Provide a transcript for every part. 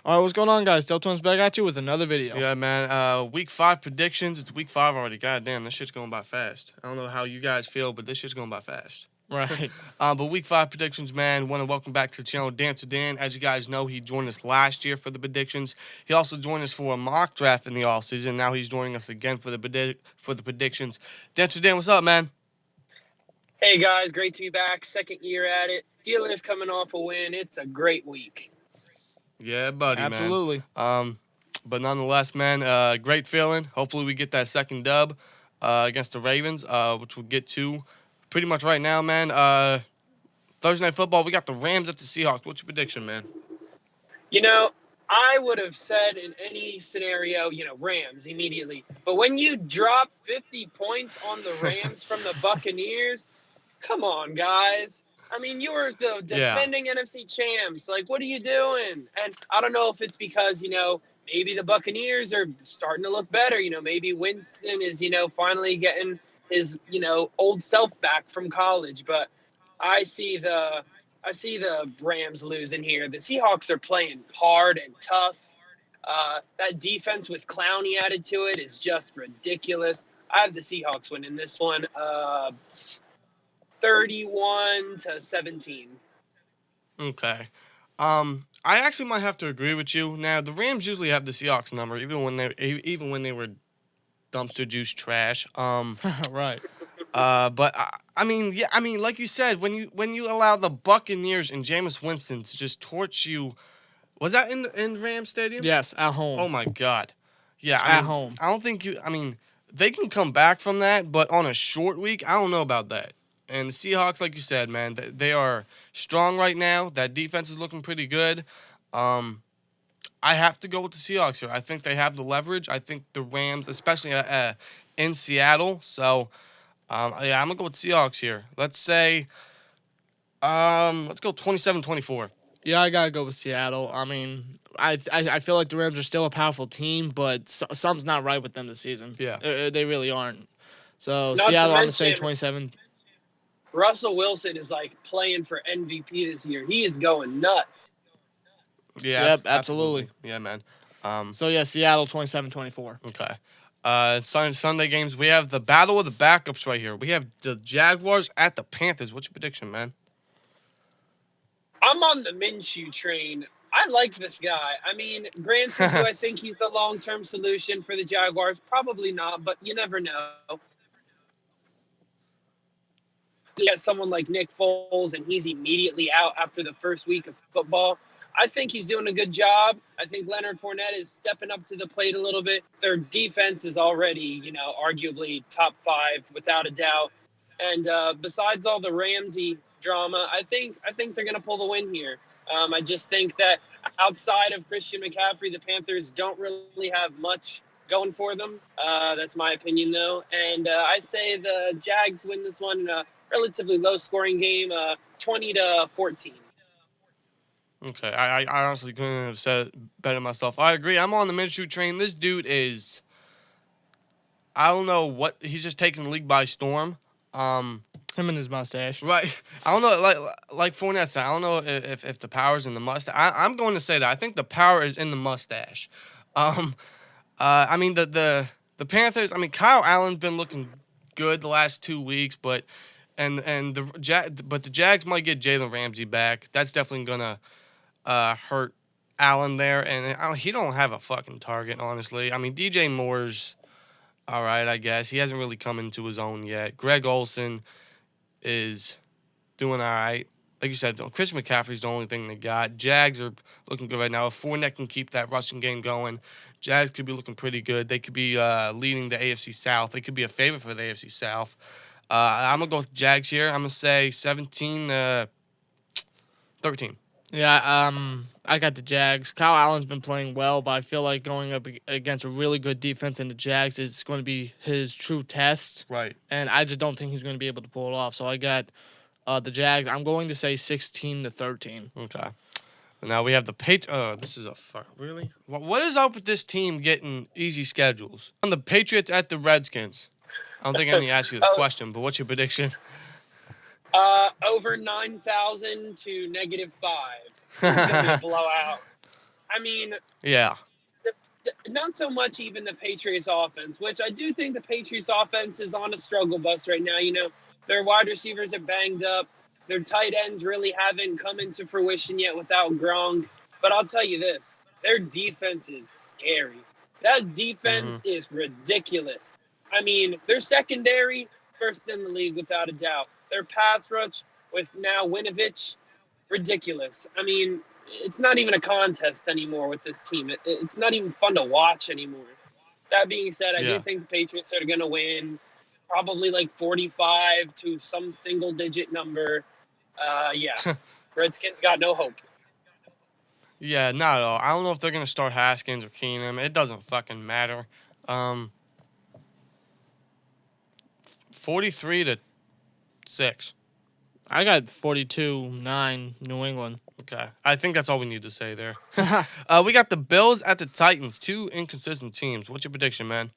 All right, what's going on, guys? SteelTwins back at you with another video. Yeah, man. Week 5 predictions. It's week 5 already. God damn, this shit's going by fast. I don't know how you guys feel, but this shit's going by fast. Right. But week 5 predictions, man. Want to welcome back to the channel, DancerDan. As you guys know, he joined us last year for the predictions. He also joined us for a mock draft in the offseason. Now he's joining us again for the predictions. DancerDan, what's up, man? Hey guys, great to be back. Second year at it. Steelers coming off a win. It's a great week. Yeah, buddy, Absolutely. man. But nonetheless, man, great feeling. Hopefully we get that second dub against the Ravens, which we'll get to pretty much right now, man. Thursday Night Football, we got the Rams at the Seahawks. What's your prediction, man? You know, I would have said in any scenario, Rams immediately. But when you drop 50 points on the Rams from the Buccaneers, come on, guys. I mean, you were the defending NFC champs. Like, what are you doing? And I don't know if it's because, maybe the Buccaneers are starting to look better. Maybe Winston is, finally getting his, old self back from college. But I see the Rams losing here. The Seahawks are playing hard and tough. That defense with Clowney added to it is just ridiculous. I have the Seahawks winning this one. 31-17. Okay. I actually might have to agree with you. Now, the Rams usually have the Seahawks number, even when they were dumpster juice trash. Right. But I mean, like you said, when you allow the Buccaneers and Jameis Winston to just torch you, was that in Rams Stadium? Yes, at home. Oh my God. Yeah, at home. I don't think you. I mean, they can come back from that, but on a short week, I don't know about that. And the Seahawks, like you said, man, they are strong right now. That defense is looking pretty good. I have to go with the Seahawks here. I think they have the leverage. I think the Rams, especially in Seattle. So, I'm going to go with Seahawks here. Let's say, let's go 27-24. Yeah, I got to go with Seattle. I mean, I feel like the Rams are still a powerful team, but something's not right with them this season. Yeah. They really aren't. So, Not Seattle, I'm going to mention, say 27. Russell Wilson is like playing for MVP this year. He is going nuts. Yeah, yep, absolutely. Yeah, man. So, yeah, Seattle 27-24. Okay. Sunday games, we have the battle of the backups right here. We have the Jaguars at the Panthers. What's your prediction, man? I'm on the Minshew train. I like this guy. I mean, granted, do I think he's a long-term solution for the Jaguars? Probably not, but you never know. You get someone like Nick Foles, and he's immediately out after the first week of football. I think he's doing a good job. I think Leonard Fournette is stepping up to the plate a little bit. Their defense is already, arguably top 5 without a doubt. And besides all the Ramsey drama, I think they're going to pull the win here. I just think that outside of Christian McCaffrey, the Panthers don't really have much going for them. That's my opinion, though. And I say the Jags win this one in a relatively low-scoring game, 20-14. Okay, I honestly couldn't have said it better myself. I agree. I'm on the Minshew train. This dude is, I don't know what, he's just taking the league by storm. Him and his mustache. Right. I don't know, like Fournette said, I don't know if the power's in the mustache. I'm going to say that. I think the power is in the mustache. I mean, the Panthers, I mean, Kyle Allen's been looking good the last 2 weeks, but the Jags might get Jalen Ramsey back. That's definitely going to hurt Allen there, and he don't have a fucking target, honestly. I mean, DJ Moore's all right, I guess. He hasn't really come into his own yet. Greg Olsen is doing all right. Like you said, Chris McCaffrey's the only thing they got. Jags are looking good right now. If Fournette can keep that rushing game going, Jags could be looking pretty good. They could be leading the AFC South. They could be a favorite for the AFC South. I'm going to go with Jags here. I'm going to say 17-13. Yeah, I got the Jags. Kyle Allen's been playing well, but I feel like going up against a really good defense in the Jags is going to be his true test. Right. And I just don't think he's going to be able to pull it off. So I got the Jags. I'm going to say 16-13. Okay. Now we have the Patriots. This is a fuck. Really? What is up with this team getting easy schedules? On the Patriots at the Redskins. I don't think I need to ask you this question, but what's your prediction? Over 9,000 to -5. It's going to be a blowout. I mean, Yeah. not so much even the Patriots offense, which I do think the Patriots offense is on a struggle bus right now. Their wide receivers are banged up. Their tight ends really haven't come into fruition yet without Gronk. But I'll tell you this, their defense is scary. That Hmm. defense is ridiculous. I mean, their secondary, first in the league without a doubt. Their pass rush with now Winovich, ridiculous. I mean, it's not even a contest anymore with this team. It's not even fun to watch anymore. That being said, I do Yeah. think the Patriots are going to win probably like 45 to some single digit number. Yeah, Redskins got no hope. Yeah, not at all. I don't know if they're gonna start Haskins or Keenum. It doesn't fucking matter. Um, 43-6. I got 42-9 New England. Okay, I think that's all we need to say there. We got the Bills at the Titans, two inconsistent teams. What's your prediction, man?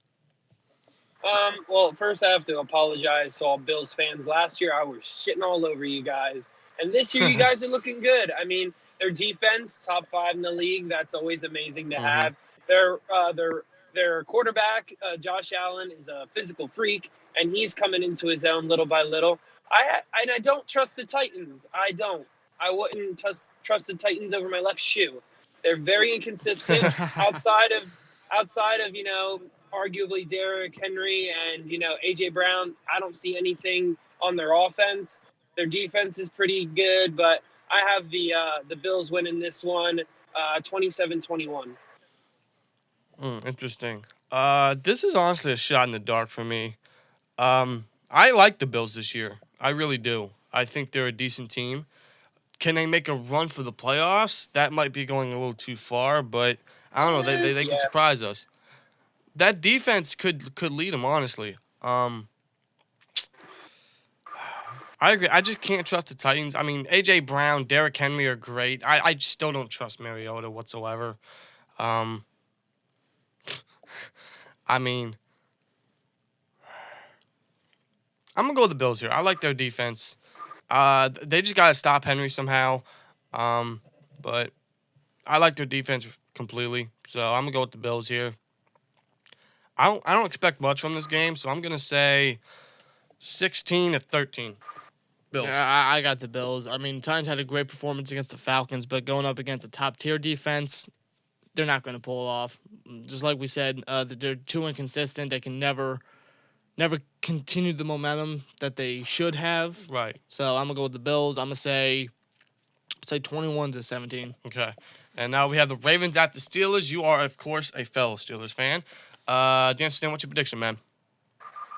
Well, first I have to apologize to all Bills fans. Last year I was shitting all over you guys, and this year you guys are looking good. I mean, their defense, top 5 in the league. That's always amazing to Mm-hmm. have. Their quarterback, Josh Allen, is a physical freak, and he's coming into his own little by little. I don't trust the Titans. I don't. I wouldn't trust the Titans over my left shoe. They're very inconsistent. Outside of arguably Derrick Henry and AJ Brown, I don't see anything on their offense. Their defense is pretty good, but I have the Bills winning this one, 27-21. Interesting. This is honestly a shot in the dark for me. I like the Bills this year. I really do. I think they're a decent team. Can they make a run for the playoffs? That might be going a little too far, but I don't know. They could Yeah, surprise us. That defense could lead them, honestly. I agree. I just can't trust the Titans. I mean, AJ Brown, Derrick Henry are great. I still don't trust Mariota whatsoever. Um, I mean, I'm gonna go with the Bills here. I like their defense. They just gotta stop Henry somehow. Um, but I like their defense completely. So I'm gonna go with the Bills here. I don't expect much from this game, so I'm gonna say 16-13. Bills. Yeah, I got the Bills. I mean, Titans had a great performance against the Falcons, but going up against a top tier defense, they're not going to pull it off. Just like we said, they're too inconsistent. They can never continue the momentum that they should have. Right. So I'm gonna go with the Bills. I'm gonna say 21-17. Okay. And now we have the Ravens at the Steelers. You are, of course, a fellow Steelers fan. DancerDan, what's your prediction, man?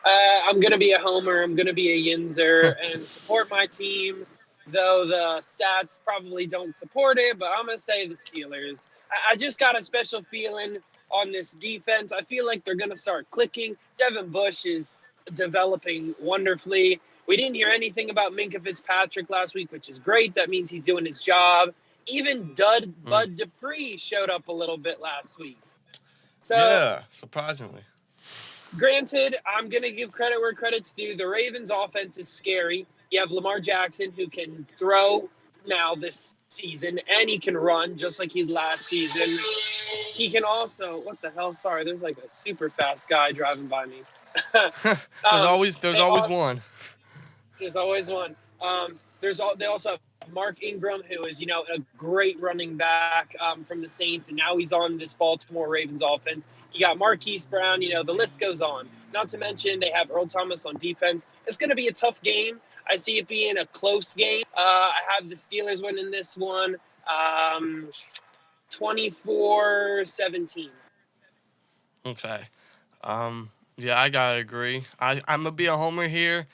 I'm going to be a homer. I'm going to be a yinzer and support my team, though the stats probably don't support it, but I'm going to say the Steelers. I just got a special feeling on this defense. I feel like they're going to start clicking. Devin Bush is developing wonderfully. We didn't hear anything about Minka Fitzpatrick last week, which is great. That means he's doing his job. Even Mm. Bud Dupree showed up a little bit last week. So Yeah, surprisingly. granted, I'm going to give credit where credit's due. The Ravens' offense is scary. You have Lamar Jackson, who can throw now this season, and he can run just like he did last season. He can also, what the hell? Sorry, there's like a super fast guy driving by me. there's um, always there's they always also, one. there's always one. They also have Mark Ingram, who is a great running back from the Saints, and now he's on this Baltimore Ravens offense. You got Marquise Brown. The list goes on. Not to mention they have Earl Thomas on defense. It's going to be a tough game. I see it being a close game. I have the Steelers winning this one, 24-17. Okay. Yeah, I gotta agree. I'm gonna be a homer here.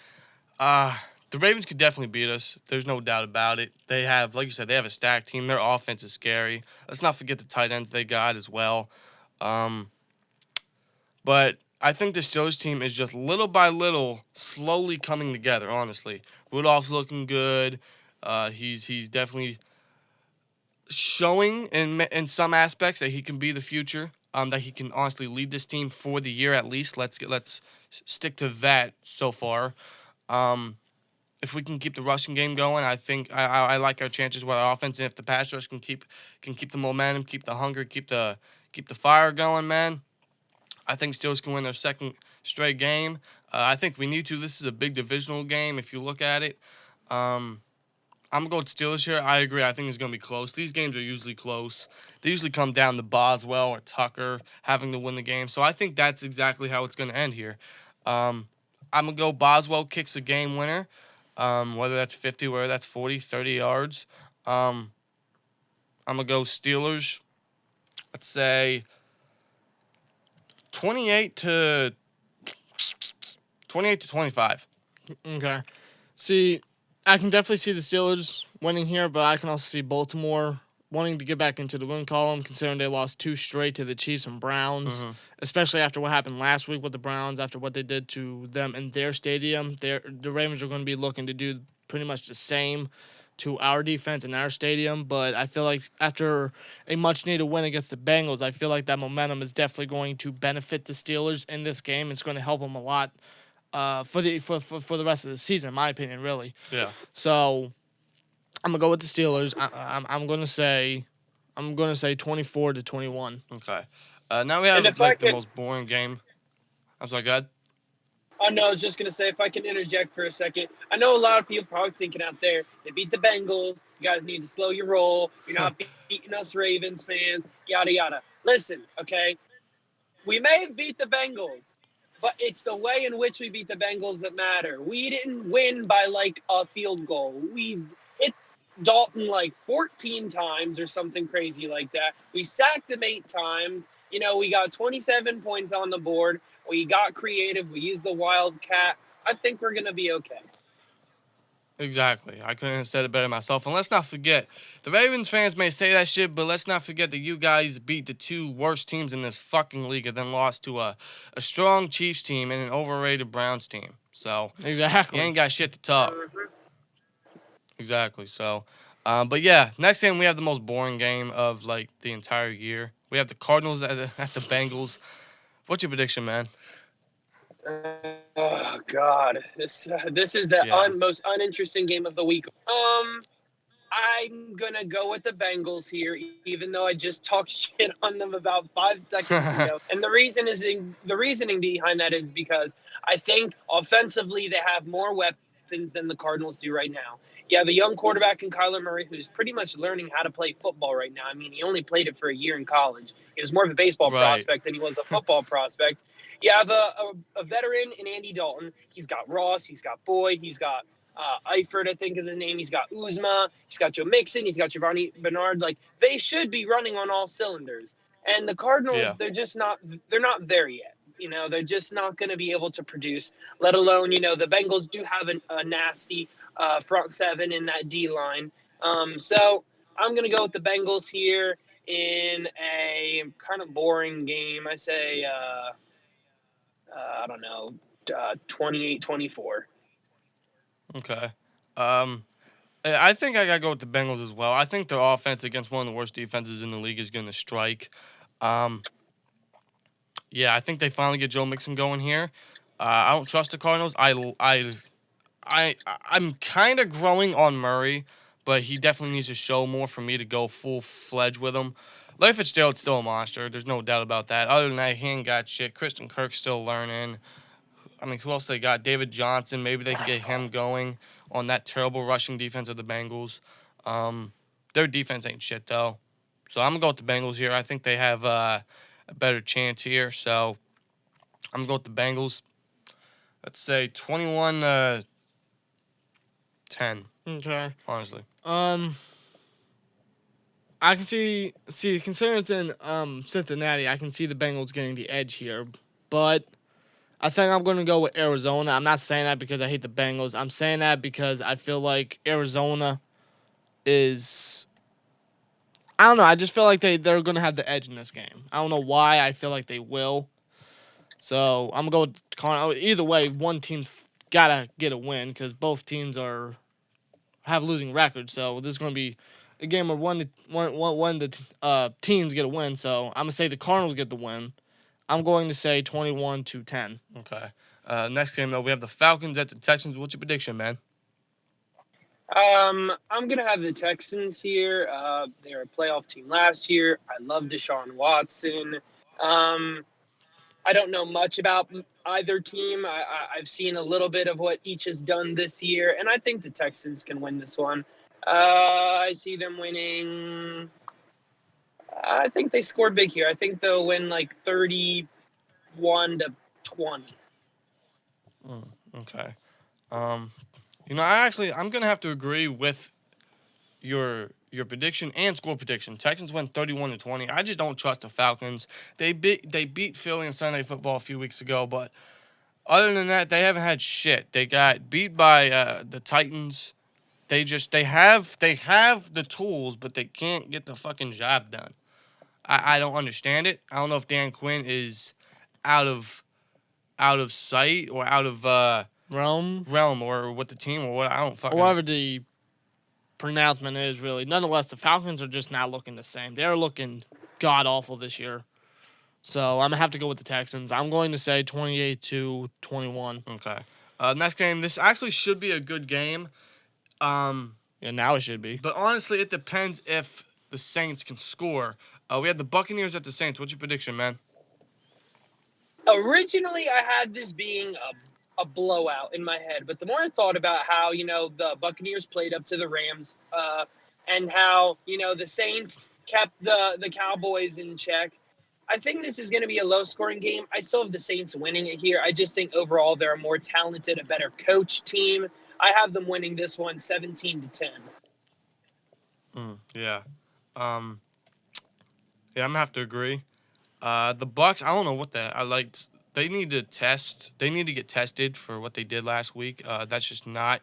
Uh, the Ravens could definitely beat us. There's no doubt about it. They have, like you said, they have a stacked team. Their offense is scary. Let's not forget the tight ends they got as well. Um, but I think the Steelers team is just little by little slowly coming together. Honestly, Rudolph's looking good. He's definitely showing in some aspects that he can be the future. That he can honestly lead this team for the year at least. Let's stick to that so far. Um, if we can keep the rushing game going, I think I like our chances with our offense. And if the pass rush can keep the momentum, keep the hunger, keep the fire going, man, I think Steelers can win their second straight game. I think we need to. This is a big divisional game if you look at it. I'm going to go with Steelers here. I agree. I think it's going to be close. These games are usually close. They usually come down to Boswell or Tucker having to win the game. So I think that's exactly how it's going to end here. I'm going to go Boswell kicks a game winner, whether that's 50, whether that's 40, 30 yards. I'm going to go Steelers, let's say 28 to 25. Okay. See, I can definitely see the Steelers winning here, but I can also see Baltimore wanting to get back into the win column, considering they lost 2 straight to the Chiefs and Browns, especially after what happened last week with the Browns, after what they did to them in their stadium. The Ravens are going to be looking to do pretty much the same to our defense in our stadium, but I feel like after a much-needed win against the Bengals, I feel like that momentum is definitely going to benefit the Steelers in this game. It's going to help them a lot for the rest of the season, in my opinion, really. Yeah. So I'm gonna go with the Steelers. I'm gonna say 24 to 21. Okay. Now we have the most boring game. I'm sorry, go ahead. Oh, no, I was just going to say, if I can interject for a second. I know a lot of people probably thinking out there, they beat the Bengals. You guys need to slow your roll. You're not beating us Ravens fans, yada, yada. Listen, okay? We may have beat the Bengals, but it's the way in which we beat the Bengals that matter. We didn't win by, like, a field goal. We hit Dalton, like, 14 times or something crazy like that. We sacked him 8 times. You know, we got 27 points on the board. We got creative. We used the Wildcat. I think we're going to be okay. Exactly. I couldn't have said it better myself. And let's not forget, the Ravens fans may say that shit, but let's not forget that you guys beat the 2 worst teams in this fucking league and then lost to a strong Chiefs team and an overrated Browns team. So, exactly, you ain't got shit to talk. Exactly. So, but yeah, next game we have the most boring game of, like, the entire year. We have the Cardinals at the Bengals. What's your prediction, man? Oh God, this is the most uninteresting game of the week. I'm gonna go with the Bengals here, even though I just talked shit on them about 5 seconds ago. And the reasoning behind that is because I think offensively they have more weapons than the Cardinals do right now. You have a young quarterback in Kyler Murray who's pretty much learning how to play football right now. I mean, he only played it for a year in college. He was more of a baseball prospect than he was a football prospect. You have a veteran in Andy Dalton. He's got Ross. He's got Boyd. He's got Eifert, I think is his name. He's got Uzma. He's got Joe Mixon. He's got Giovanni Bernard. Like, they should be running on all cylinders. And the Cardinals, they're just not – they're not there yet. You know, they're just not going to be able to produce, let alone, you know, the Bengals do have a nasty front 7 in that D-line. So I'm going to go with the Bengals here in a kind of boring game. I say, I don't know, 28-24. Okay. I think I got to go with the Bengals as well. I think their offense against one of the worst defenses in the league is going to strike. Yeah, I think they finally get Joe Mixon going here. I don't trust the Cardinals. I'm kind of growing on Murray, but he definitely needs to show more for me to go full-fledged with him. Larry Fitzgerald's still a monster. There's no doubt about that. Other than that, he ain't got shit. Christian Kirk's still learning. I mean, who else they got? David Johnson. Maybe they can get him going on that terrible rushing defense of the Bengals. Their defense ain't shit, though. So I'm going to go with the Bengals here. I think they have a better chance here. So I'm going to go with the Bengals. Let's say 21-10. Okay. Honestly. I can see considering it's in Cincinnati, I can see the Bengals getting the edge here, but I think I'm going to go with Arizona. I'm not saying that because I hate the Bengals. I'm saying that because I feel like Arizona is, I don't know, I just feel like they're going to have the edge in this game. I don't know why. I feel like they will. So I'm going to go with either way, one team's got to get a win because both teams have losing records. So this is going to be a game where one of the teams get a win. So I'm going to say the Cardinals get the win. I'm going to say 21-10. Okay. Next game, though, we have the Falcons at the Texans. What's your prediction, man? I'm gonna have the Texans here. They were a playoff team last year. I love Deshaun Watson. Um, I don't know much about either team. I've seen a little bit of what each has done this year, and I think the Texans can win this one. I see them winning. I think they score big here. I think they'll win like 31-20. Okay. I'm gonna have to agree with your prediction and score prediction. Texans win 31-20. I just don't trust the Falcons. They beat Philly on Sunday Football a few weeks ago, but other than that, they haven't had shit. They got beat by the Titans. They have the tools, but they can't get the fucking job done. I don't understand it. I don't know if Dan Quinn is out of sight or out of realm or with the team or what. I don't fucking. Whatever the pronouncement is, really. Nonetheless, the Falcons are just not looking the same. They're looking god awful this year. So I'm gonna have to go with the Texans. I'm going to say 28-21. Okay. Next game. This actually should be a good game. Yeah, now it should be. But honestly, it depends if the Saints can score. We had the Buccaneers at the Saints. What's your prediction, man? Originally, I had this being a blowout in my head, but the more I thought about how the Buccaneers played up to the Rams, and how the Saints kept the Cowboys in check, I think this is going to be a low-scoring game. I still have the Saints winning it here. I just think overall they're a more talented, a better coach team. I have them winning this one 17-10. Yeah. I'm gonna have to agree. The Bucks, I don't know what I liked. They need to test. They need to get tested for what they did last week. That's just not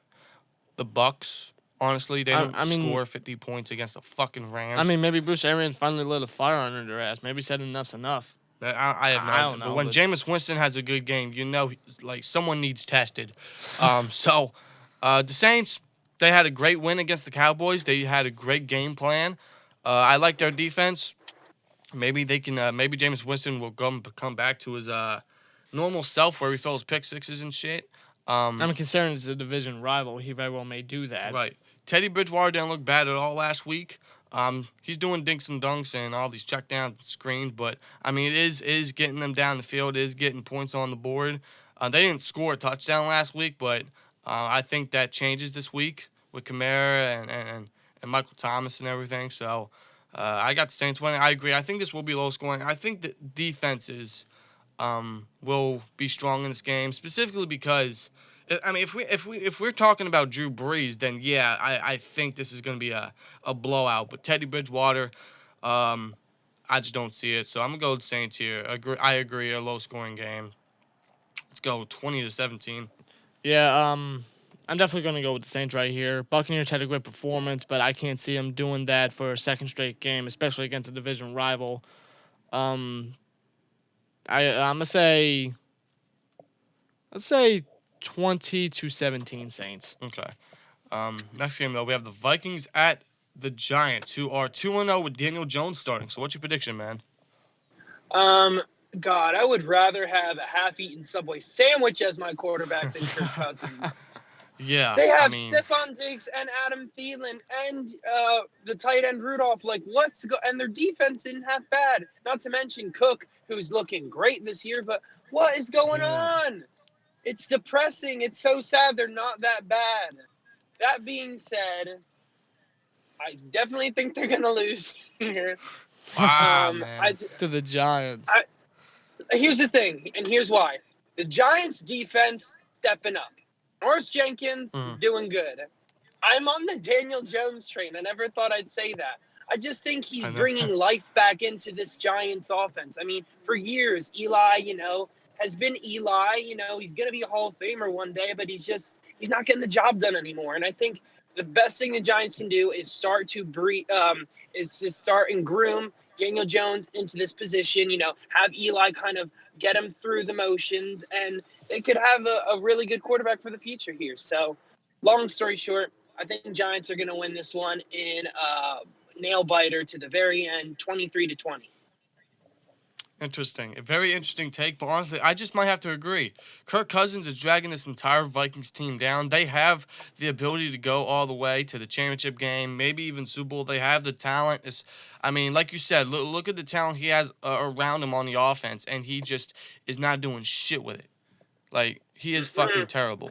the Bucks. Honestly, they don't score 50 points against the fucking Rams. I mean, maybe Bruce Arians finally lit a fire under their ass. Maybe said enough's enough. I have no idea. don't know. But when Jameis Winston has a good game, someone needs tested. So the Saints, they had a great win against the Cowboys. They had a great game plan. I like their defense. Maybe they can. Maybe Jameis Winston will come back to his normal self where he throws pick sixes and shit. Considering it's a division rival, he very well may do that. Right. Teddy Bridgewater didn't look bad at all last week. He's doing dinks and dunks and all these check down screens, but I mean it is getting them down the field, it is getting points on the board. They didn't score a touchdown last week, but I think that changes this week with Kamara and Michael Thomas and everything. So I got the Saints winning. I agree. I think this will be low scoring. I think the defenses will be strong in this game, specifically because I mean, if we're talking about Drew Brees, then yeah, I think this is going to be a blowout. But Teddy Bridgewater, I just don't see it. So I'm gonna go with the Saints here. I agree, a low scoring game. Let's go 20-17. Yeah, I'm definitely going to go with the Saints right here. Buccaneers had a great performance, but I can't see them doing that for a second straight game, especially against a division rival. I'm gonna say, let's say 20-17 Saints. Okay. Next game though, we have the Vikings at the Giants, who are 2-0 with Daniel Jones starting. So what's your prediction, man? God, I would rather have a half-eaten Subway sandwich as my quarterback than Kirk Cousins. Yeah, They have Stephon Diggs and Adam Thielen and the tight end Rudolph. And their defense isn't half bad. Not to mention Cook, who's looking great this year. But what is going on? It's depressing. It's so sad they're not that bad. That being said, I definitely think they're gonna lose here. Wow, man. To the Giants. Here's the thing, and here's why. The Giants' defense stepping up. Norris Jenkins is doing good. I'm on the Daniel Jones train. I never thought I'd say that. I just think he's bringing life back into this Giants offense. I mean, for years, Eli, has been Eli. He's going to be a Hall of Famer one day, but he's not getting the job done anymore. And I think the best thing the Giants can do is start to start and groom Daniel Jones into this position, have Eli kind of get him through the motions, and they could have a really good quarterback for the future here. So, long story short, I think Giants are going to win this one in nail biter to the very end, 23-20. Interesting. A very interesting take, but honestly, I just might have to agree. Kirk Cousins is dragging this entire Vikings team down. They have the ability to go all the way to the championship game, maybe even Super Bowl. They have the talent. I mean, like you said, look at the talent he has around him on the offense, and he just is not doing shit with it. Like, he is fucking terrible.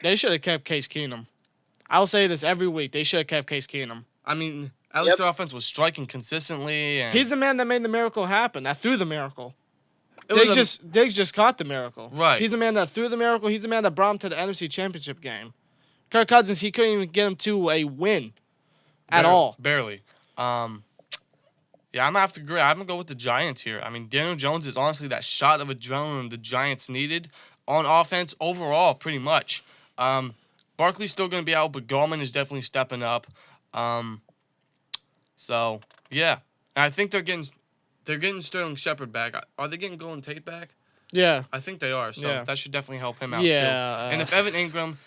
They should have kept Case Keenum. I'll say this every week. They should have kept Case Keenum. I mean, at least their offense was striking consistently. And He's the man that made the miracle happen. That threw the miracle. was Diggs just caught the miracle. Right. He's the man that threw the miracle. He's the man that brought him to the NFC Championship game. Kirk Cousins, he couldn't even get him to a win at all. Barely. Yeah, I'm going to have to agree. I'm going to go with the Giants here. I mean, Daniel Jones is honestly that shot of adrenaline the Giants needed on offense overall, pretty much. Barkley's still going to be out, but Gallman is definitely stepping up. So, yeah. And I think they're getting Sterling Shepard back. Are they getting Golden Tate back? Yeah. I think they are, so Yeah. that should definitely help him out, too. Yeah. And if Evan Ingram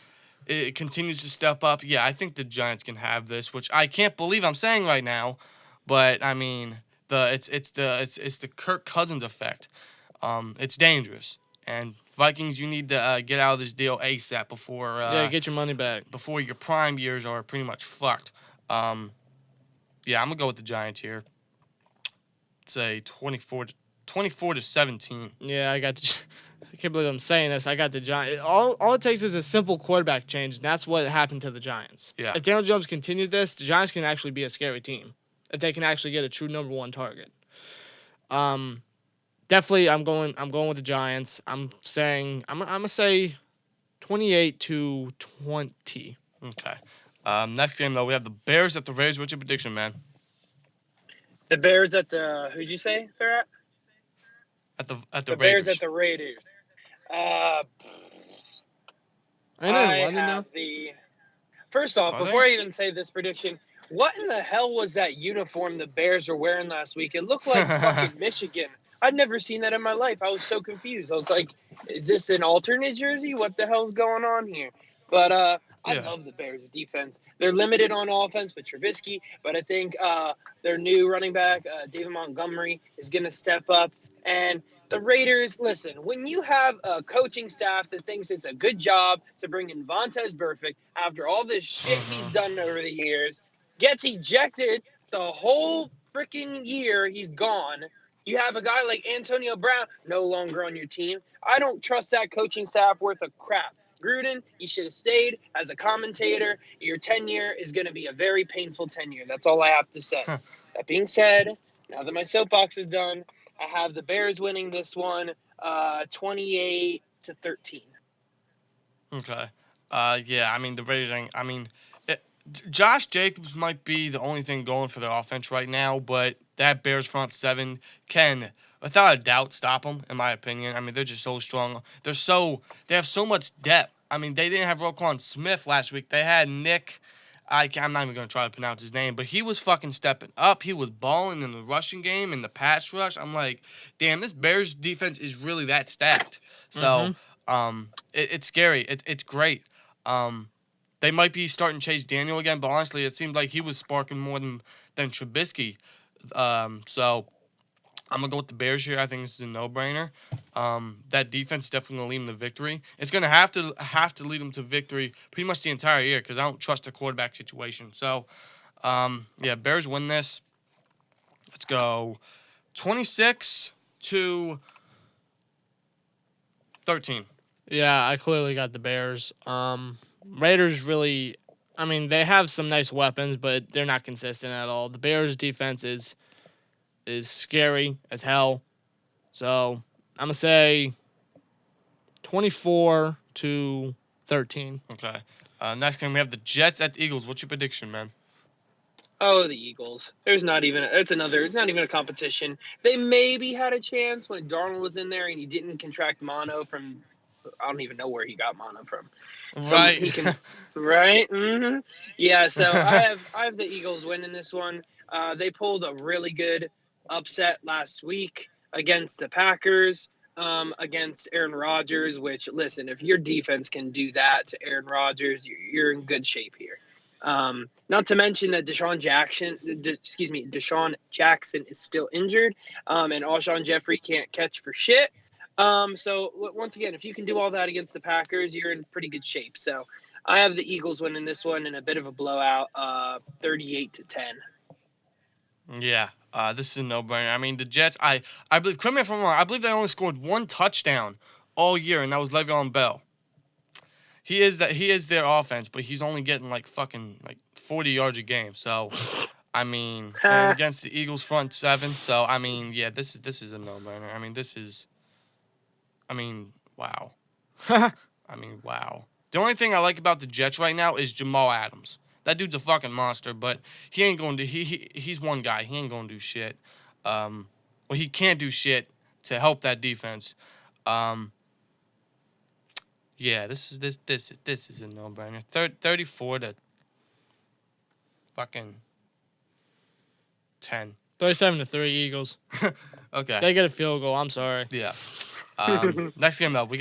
continues to step up, yeah, I think the Giants can have this, which I can't believe I'm saying right now. But I mean, it's the Kirk Cousins effect. It's dangerous, and Vikings, you need to get out of this deal ASAP before get your money back before your prime years are pretty much fucked. Yeah, I'm gonna go with the Giants here. Say 24-17. Yeah, I can't believe I'm saying this. I got the Giants. All it takes is a simple quarterback change, and that's what happened to the Giants. Yeah. If Daniel Jones continues this, the Giants can actually be a scary team if they can actually get a true number one target. Definitely, I'm going with the Giants. I'm gonna say 28-20. Okay. Next game though, we have the Bears at the Raiders. What's your prediction, man? The Bears at the who'd you say they're at? At the The Raiders. Bears at the Raiders. I have the. First off, Are before they? I even say this prediction, what in the hell was that uniform the Bears were wearing last week? It looked like fucking Michigan. I'd never seen that in my life. I was so confused. I was like, is this an alternate jersey? What the hell's going on here? But I love the Bears' defense. They're limited on offense with Trubisky, but I think their new running back, David Montgomery, is going to step up. And the Raiders, listen, when you have a coaching staff that thinks it's a good job to bring in Vontaze Burfict after all this shit he's done over the years, gets ejected the whole freaking year he's gone. You have a guy like Antonio Brown no longer on your team. I don't trust that coaching staff worth a crap. Gruden, you should have stayed as a commentator. Your tenure is going to be a very painful tenure. That's all I have to say. That being said, now that my soapbox is done, I have the Bears winning this one 28-13. Okay. Yeah, I mean, the Raiders, Josh Jacobs might be the only thing going for their offense right now, but that Bears front seven can, without a doubt, stop them, in my opinion. I mean, they're just so strong. They have so much depth. I mean, they didn't have Roquan Smith last week. They had Nick. I'm not even going to try to pronounce his name, but he was fucking stepping up. He was balling in the rushing game, in the pass rush. I'm like, damn, this Bears defense is really that stacked. So, it's scary. It's great. They might be starting Chase Daniel again, but honestly, it seemed like he was sparking more than Trubisky. So I'm going to go with the Bears here. I think this is a no-brainer. That defense is definitely going to lead them to victory. It's going to have to lead them to victory pretty much the entire year because I don't trust the quarterback situation. So, Bears win this. Let's go 26-13. Yeah, I clearly got the Bears. Raiders really, they have some nice weapons, but they're not consistent at all. The Bears' defense is scary as hell. So I'm going to say 24-13. Okay. Next game, we have the Jets at the Eagles. What's your prediction, man? Oh, the Eagles. It's not even a competition. They maybe had a chance when Darnold was in there and he didn't contract mono from, I don't even know where he got mono from. Right. Right? Mm-hmm. Yeah, so I have the Eagles winning this one. They pulled a really good upset last week against the Packers, against Aaron Rodgers, which, listen, if your defense can do that to Aaron Rodgers, you're in good shape here. Not to mention that Deshaun Jackson is still injured, and Alshon Jeffrey can't catch for shit. So once again, if you can do all that against the Packers, you're in pretty good shape. So I have the Eagles winning this one in a bit of a blowout, 38-10. Yeah, this is a no-brainer. I mean, the Jets, I believe, correct me if I'm wrong, I believe they only scored one touchdown all year, and that was Le'Veon Bell. He is their offense, but he's only getting like fucking like 40 yards a game. So, I mean, and against the Eagles front seven. So, I mean, yeah, this is a no-brainer. I mean, wow. I mean, wow. The only thing I like about the Jets right now is Jamal Adams. That dude's a fucking monster, but he ain't going to. He's one guy. He ain't going to do shit. Well, he can't do shit to help that defense. Yeah, this is a no-brainer. 34 to fucking 10. 37-3 Eagles. Okay. They get a field goal. I'm sorry. Yeah. Next game though, we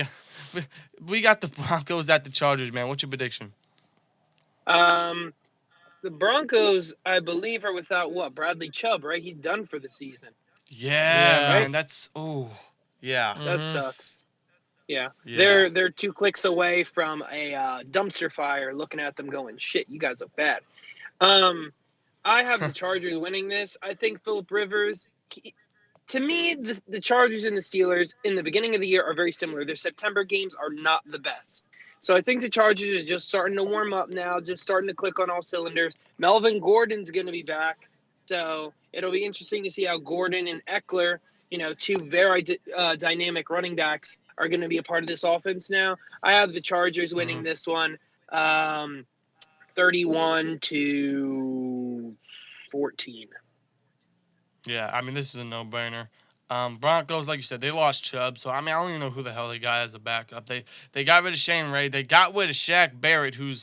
got the Broncos at the Chargers, man. What's your prediction? The Broncos, I believe, are without Bradley Chubb, right? He's done for the season. Yeah, Yeah. man. Right? That's yeah. That Mhm. sucks. Yeah. Yeah. They're 2 clicks away from a dumpster fire. Looking at them, going, "Shit, you guys look bad." I have the Chargers winning this. I think Phillip Rivers. To me, the Chargers and the Steelers in the beginning of the year are very similar. Their September games are not the best. So I think the Chargers are just starting to warm up now, just starting to click on all cylinders. Melvin Gordon's going to be back. So it'll be interesting to see how Gordon and Eckler, 2 very dynamic running backs, are going to be a part of this offense now. I have the Chargers winning this one 31-14. Yeah, I mean, this is a no-brainer. Broncos, like you said, they lost Chubb, so I mean, I don't even know who the hell they got as a backup. They got rid of Shane Ray. They got rid of Shaq Barrett, who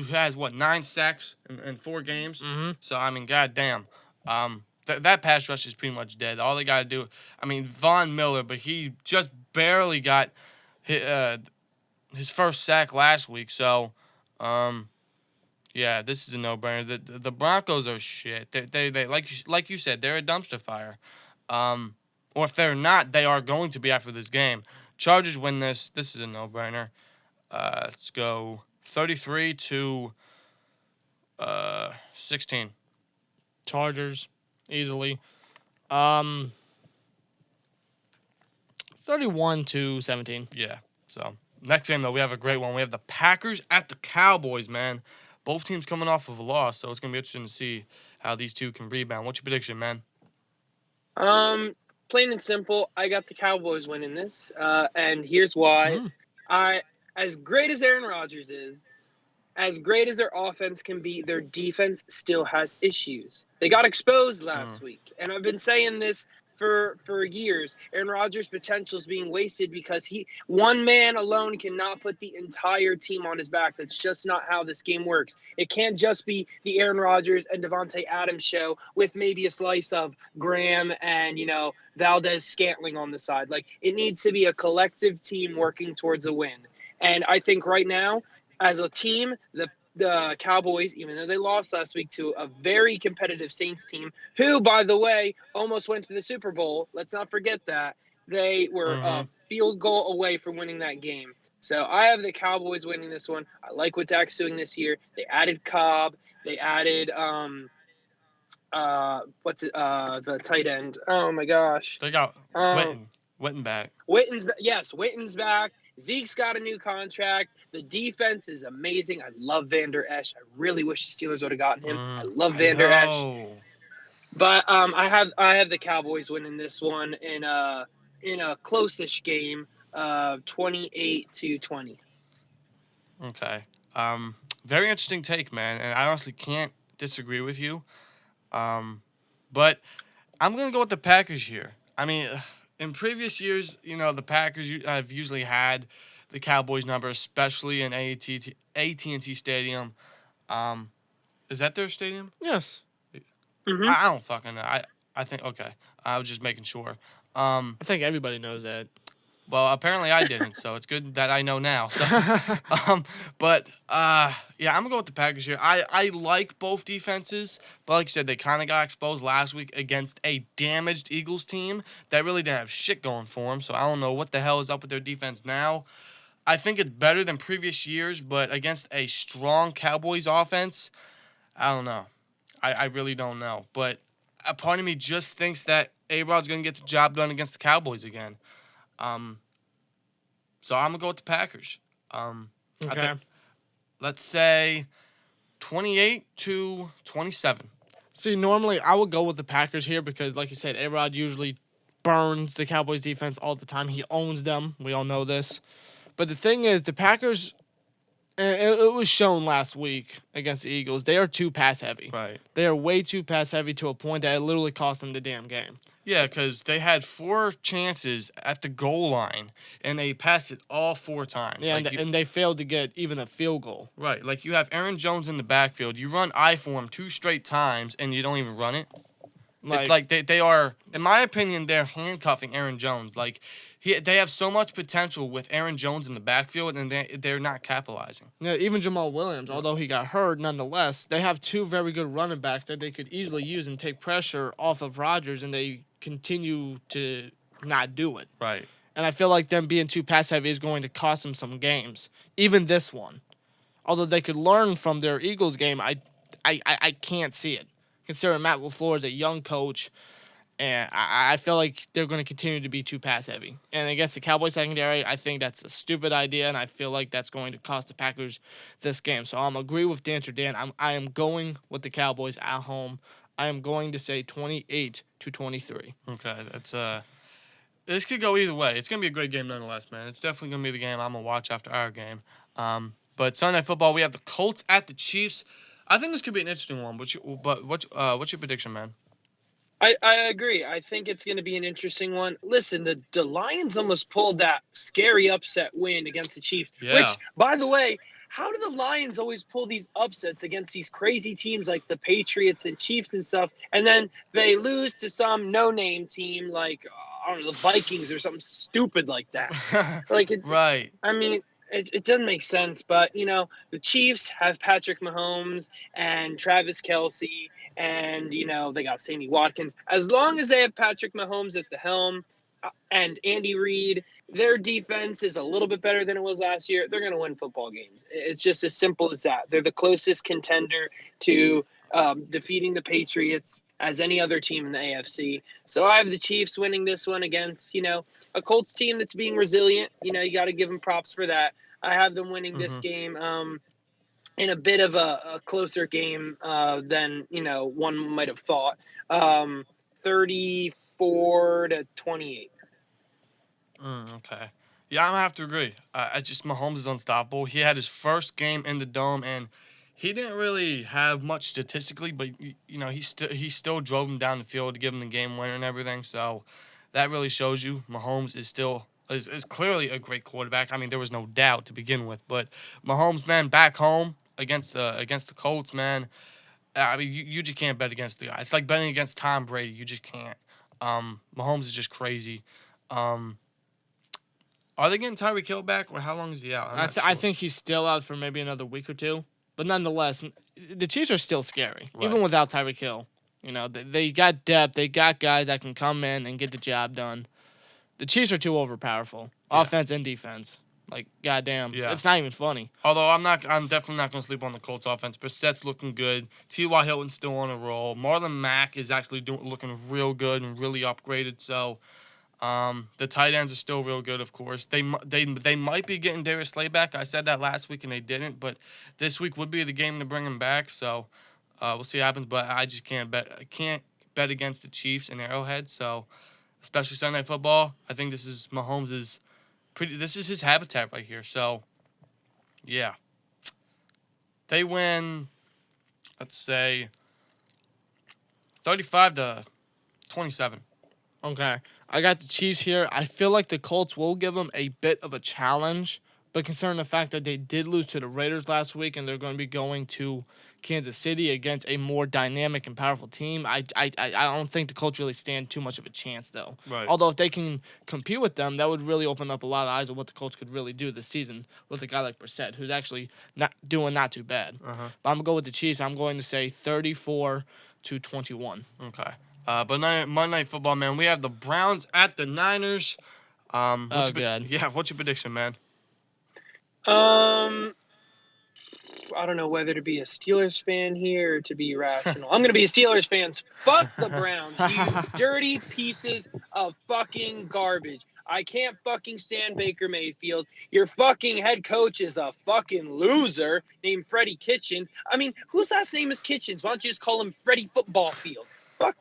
has 9 sacks in 4 games. Mhm. So I mean, goddamn, that pass rush is pretty much dead. All they got to do, I mean, Von Miller, but he just barely got his first sack last week. So, yeah, this is a no-brainer. The Broncos are shit. They like you said, they're a dumpster fire. Or if they're not, they are going to be after this game. Chargers win this. This is a no-brainer. Let's go 33 to 16. Chargers easily. 31-17. Yeah. So next game though, we have a great one. We have the Packers at the Cowboys, man. Both teams coming off of a loss, so it's gonna be interesting to see how these two can rebound. What's your prediction, man? Plain and simple, I got the Cowboys winning this, and here's why. As great as Aaron Rodgers is, as great as their offense can be, their defense still has issues. They got exposed last week, and I've been saying this for years. Aaron Rodgers' potential is being wasted because one man alone cannot put the entire team on his back. That's just not how this game works. It can't just be the Aaron Rodgers and Devontae Adams show with maybe a slice of Graham and, Valdez Scantling on the side. Like, it needs to be a collective team working towards a win. And I think right now, as a team, the Cowboys, even though they lost last week to a very competitive Saints team, who, by the way, almost went to the Super Bowl. Let's not forget that. They were a field goal away from winning that game. So I have the Cowboys winning this one. I like what Dak's doing this year. They added Cobb. They added the tight end. Oh my gosh. They got Witten back. Witten's back. Zeke's got a new contract. The defense is amazing. I love Van Der Esch. I really wish the Steelers would have gotten him. I love Van Der Esch. But I have the Cowboys winning this one in a close-ish game, 28-20. Okay. Very interesting take, man, and I honestly can't disagree with you. But I'm gonna go with the Packers here. I mean, in previous years, the Packers have usually had the Cowboys number, especially in AT&T Stadium. Is that their stadium? Yes. Mm-hmm. I don't fucking know. I think okay. I was just making sure. I think everybody knows that. Well, apparently I didn't, so it's good that I know now. So, yeah, I'm gonna go with the Packers here. I like both defenses, but like you said, they kind of got exposed last week against a damaged Eagles team that really didn't have shit going for them. So I don't know what the hell is up with their defense now. I think it's better than previous years, but against a strong Cowboys offense, I don't know. I really don't know. But a part of me just thinks that A-Rod's going to get the job done against the Cowboys again. So I'm going to go with the Packers. Okay. Let's say 28-27. See, normally I would go with the Packers here because, like you said, A-Rod usually burns the Cowboys defense all the time. He owns them. We all know this. But the thing is, the Packers, it was shown last week against the Eagles, they are too pass heavy. Right. They are way too pass heavy to a point that it literally cost them the damn game. Yeah, because they had 4 chances at the goal line, and they passed it all 4 times. Yeah, and they failed to get even a field goal. Right. Like, you have Aaron Jones in the backfield. You run I for him 2 straight times, and you don't even run it. It's like they are, in my opinion, they're handcuffing Aaron Jones. Like, they have so much potential with Aaron Jones in the backfield, and they're not capitalizing. Yeah, even Jamal Williams, although he got hurt, nonetheless, they have 2 very good running backs that they could easily use and take pressure off of Rodgers, and they continue to not do it. Right. And I feel like them being too pass heavy is going to cost them some games, even this one. Although they could learn from their Eagles game, I can't see it. Considering Matt LaFleur is a young coach, and I feel like they're going to continue to be too pass heavy. And against the Cowboys secondary, I think that's a stupid idea, and I feel like that's going to cost the Packers this game. So I'm agree with DancerDan. I am going with the Cowboys at home. I am going to say 28-23. Okay, that's this could go either way. It's gonna be a great game nonetheless, man. It's definitely gonna be the game I'm gonna watch after our game. But Sunday Night Football, we have the Colts at the Chiefs. I think this could be an interesting one. What's your prediction, man? I agree. I think it's going to be an interesting one. Listen, the Lions almost pulled that scary upset win against the Chiefs. Yeah. Which, by the way, how do the Lions always pull these upsets against these crazy teams like the Patriots and Chiefs and stuff, and then they lose to some no-name team like, I don't know, the Vikings or something stupid like that? Right. I mean, it doesn't make sense, but, the Chiefs have Patrick Mahomes and Travis Kelce, and, they got Sammy Watkins. As long as they have Patrick Mahomes at the helm and Andy Reid, their defense is a little bit better than it was last year. They're going to win football games. It's just as simple as that. They're the closest contender to defeating the Patriots as any other team in the AFC. So I have the Chiefs winning this one against, a Colts team that's being resilient. You got to give them props for that. I have them winning this game in a bit of a closer game than, one might have thought. 34-28. Okay. Yeah, I'm gonna have to agree. I just Mahomes is unstoppable. He had his first game in the dome, and he didn't really have much statistically, but he still drove him down the field to give him the game winner and everything. So that really shows you Mahomes is clearly a great quarterback. I mean, there was no doubt to begin with, but Mahomes, man, back home against the Colts, man. I mean, you just can't bet against the guy. It's like betting against Tom Brady. You just can't. Mahomes is just crazy. Are they getting Tyreek Hill back, or how long is he out? I think he's still out for maybe another week or two. But nonetheless, the Chiefs are still scary, even without Tyreek Hill. They got depth. They got guys that can come in and get the job done. The Chiefs are too overpowerful, offense and defense. Like, goddamn, it's not even funny. Although I'm definitely not going to sleep on the Colts offense. Brissett's looking good. T.Y. Hilton's still on a roll. Marlon Mack is actually looking real good and really upgraded. So the tight ends are still real good, of course. They might be getting Darius Slay back. I said that last week and they didn't, but this week would be the game to bring him back. So we'll see what happens. But I just can't bet. I can't bet against the Chiefs and Arrowhead. So especially Sunday Night Football, I think this is Mahomes' this is his habitat right here. So yeah, they win. Let's say 35-27. Okay. I got the Chiefs here. I feel like the Colts will give them a bit of a challenge, But considering the fact that they did lose to the Raiders last week and they're going to be going to Kansas City against a more dynamic and powerful team, I don't think the Colts really stand too much of a chance, though. Right. Although if they can compete with them, that would really open up a lot of eyes of what the Colts could really do this season with a guy like Brissett, who's actually not too bad. But I'm going to go with the Chiefs. I'm going to say 34-21. Okay. But Monday Night Football, man, we have the Browns at the Niners. Oh, God. Yeah, what's your prediction, man? I don't know whether to be a Steelers fan here or to be rational. I'm going to be a Steelers fan. Fuck the Browns, you dirty pieces of fucking garbage. I can't fucking stand Baker Mayfield. Your fucking head coach is a fucking loser named Freddie Kitchens. I mean, whose last name is Kitchens? Why don't you just call him Freddie Football Field? Fuck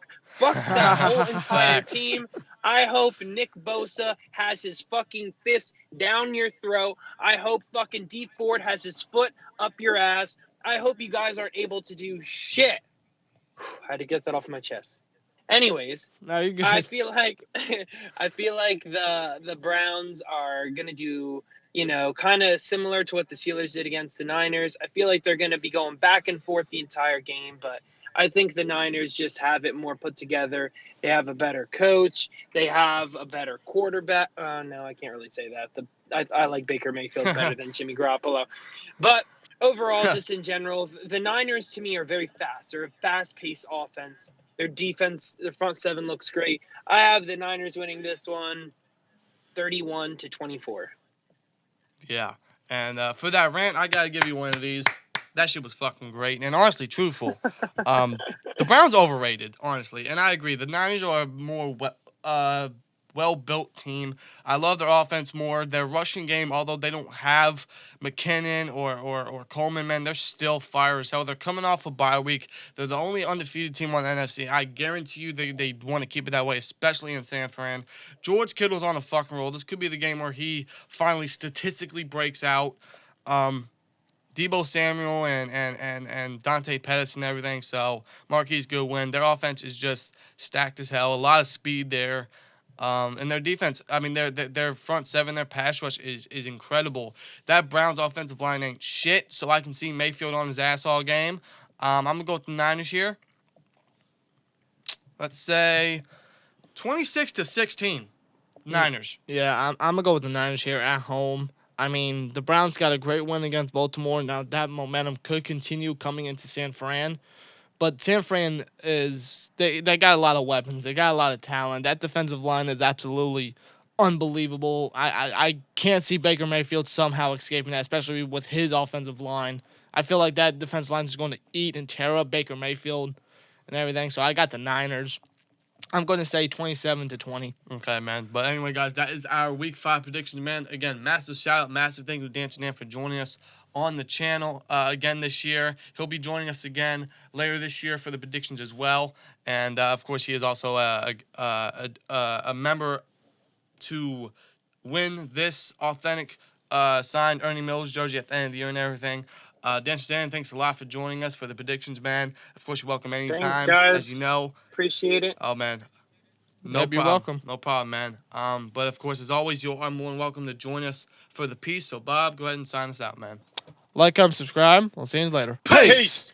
that whole entire team. I hope Nick Bosa has his fucking fist down your throat. I hope fucking D Ford has his foot up your ass. I hope you guys aren't able to do shit. I had to get that off my chest. Anyways, No, you're good. I feel like the Browns are gonna do, kind of similar to what the Steelers did against the Niners. I feel like they're gonna be going back and forth the entire game, but I think the Niners just have it more put together. They have a better coach. They have a better quarterback. No, I can't really say that. I like Baker Mayfield better than Jimmy Garoppolo. But overall, just in general, the Niners to me are very fast. They're a fast-paced offense. Their defense, their front seven looks great. I have the Niners winning this one 31-24. Yeah. And for that rant, I got to give you one of these. That shit was fucking great and honestly truthful. The Browns overrated, honestly, and I agree. The Niners are a more well-built team. I love their offense more. Their rushing game, although they don't have McKinnon or Coleman, man, they're still fire as hell. They're coming off a bye week. They're the only undefeated team on the NFC. I guarantee you they want to keep it that way, especially in San Fran. George Kittle's on a fucking roll. This could be the game where he finally statistically breaks out. Debo Samuel and Dante Pettis and everything, so Marquise good win. Their offense is just stacked as hell. A lot of speed there. And their defense, I mean, their front seven, their pass rush is incredible. That Browns offensive line ain't shit, so I can see Mayfield on his ass all game. I'm going to go with the Niners here. Let's say 26-16. Niners. Yeah, I'm going to go with the Niners here at home. I mean, the Browns got a great win against Baltimore. Now, that momentum could continue coming into San Fran. But San Fran they got a lot of weapons. They got a lot of talent. That defensive line is absolutely unbelievable. I can't see Baker Mayfield somehow escaping that, especially with his offensive line. I feel like that defensive line is going to eat and tear up Baker Mayfield and everything. So I got the Niners. I'm going to say 27-20. Okay, man. But anyway, guys, that is our Week 5 predictions, man. Again, massive shout-out, massive thank you to DancerDan for joining us on the channel again this year. He'll be joining us again later this year for the predictions as well. And, of course, he is also a member to win this authentic signed Ernie Mills jersey at the end of the year and everything. DancerDan, thanks a lot for joining us for the predictions, man. Of course, you're welcome anytime, Thanks, guys. as you know. Appreciate it. Oh, man. No You're problem. welcome. No problem, man. But, of course, as always, you are more than welcome to join us for the piece. So, Bob, go ahead and sign us out, man. Like, comment, subscribe. We'll see you later. Peace.